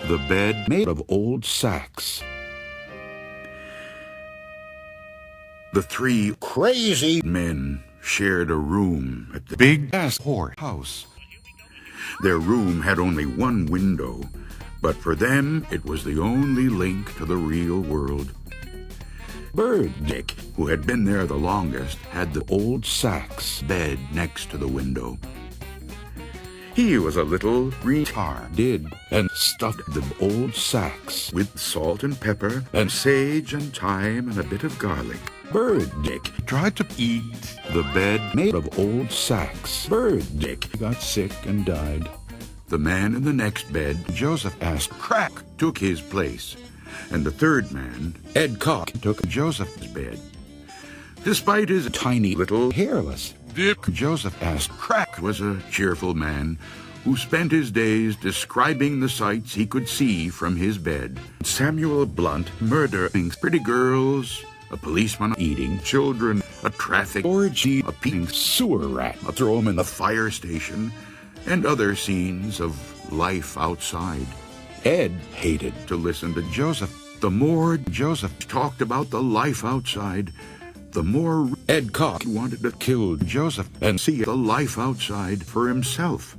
the bed made of old sacks. The three crazy men shared a room at the big-ass whorehouse. Their room had only one window, but for them it was the only link to the real world. Bird Dick, who had been there the longest, had the old sacks bed next to the window. He was a little retarded and stuffed the old sacks with salt and pepper and sage and thyme and a bit of garlic. Bird Dick tried to eat the bed made of old sacks. Bird Dick got sick and died. The man in the next bed, Joseph asked Crack, took his place. And the third man, Ed Cock, took Joseph's bed. Despite his tiny little hairless Dick, Joseph asked Crack was a cheerful man who spent his days describing the sights he could see from his bed. Samuel Blunt murdering pretty girls, a policeman eating children, a traffic orgy, a peeing sewer rat, a throw him in the fire station, and other scenes of life outside. Ed hated to listen to Joseph. The more Joseph talked about the life outside, the more Ed Cock wanted to kill Joseph and see the life outside for himself.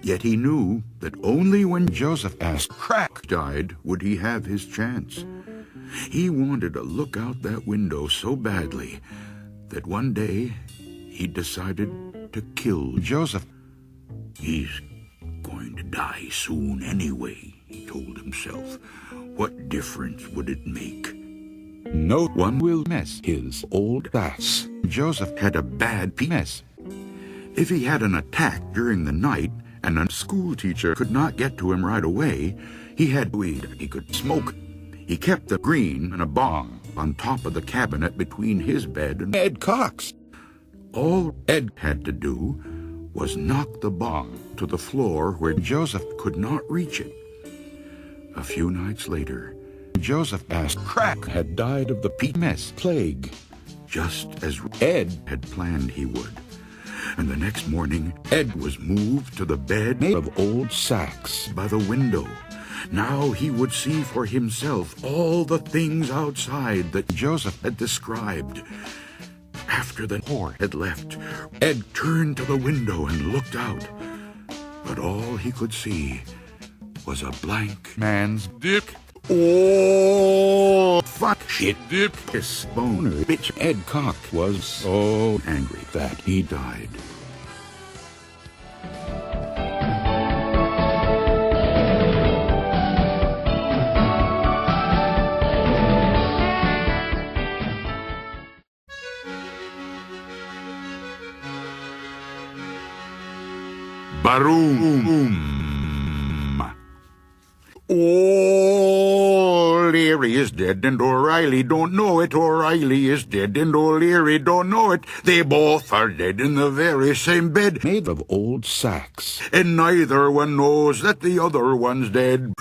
Yet he knew that only when Joseph asked Crack died would he have his chance. He wanted to look out that window so badly that one day he decided to kill Joseph. He's going to die soon anyway, he told himself. What difference would it make? No one will mess his old ass. Joseph had a bad penis. If he had an attack during the night and a school teacher could not get to him right away, he had weed he could smoke. He kept the green and a bong on top of the cabinet between his bed and Ed Cock's. All Ed had to do was knock the bong to the floor where Joseph could not reach it. A few nights later, Joseph asked Crack had died of the penis plague, just as Ed had planned he would. And the next morning, Ed was moved to the bed made of old sacks by the window. Now he would see for himself all the things outside that Joseph had described. After the whore had left, Ed turned to the window and looked out. But all he could see was a blank man's dick. Oh, fuck shit, dick. This boner bitch Ed Cock was so angry that he died. Baroom. Oh, Leary is dead and O'Reilly don't know it. O'Reilly is dead and O'Leary don't know it. They both are dead in the very same bed made of old sacks. And neither one knows that the other one's dead.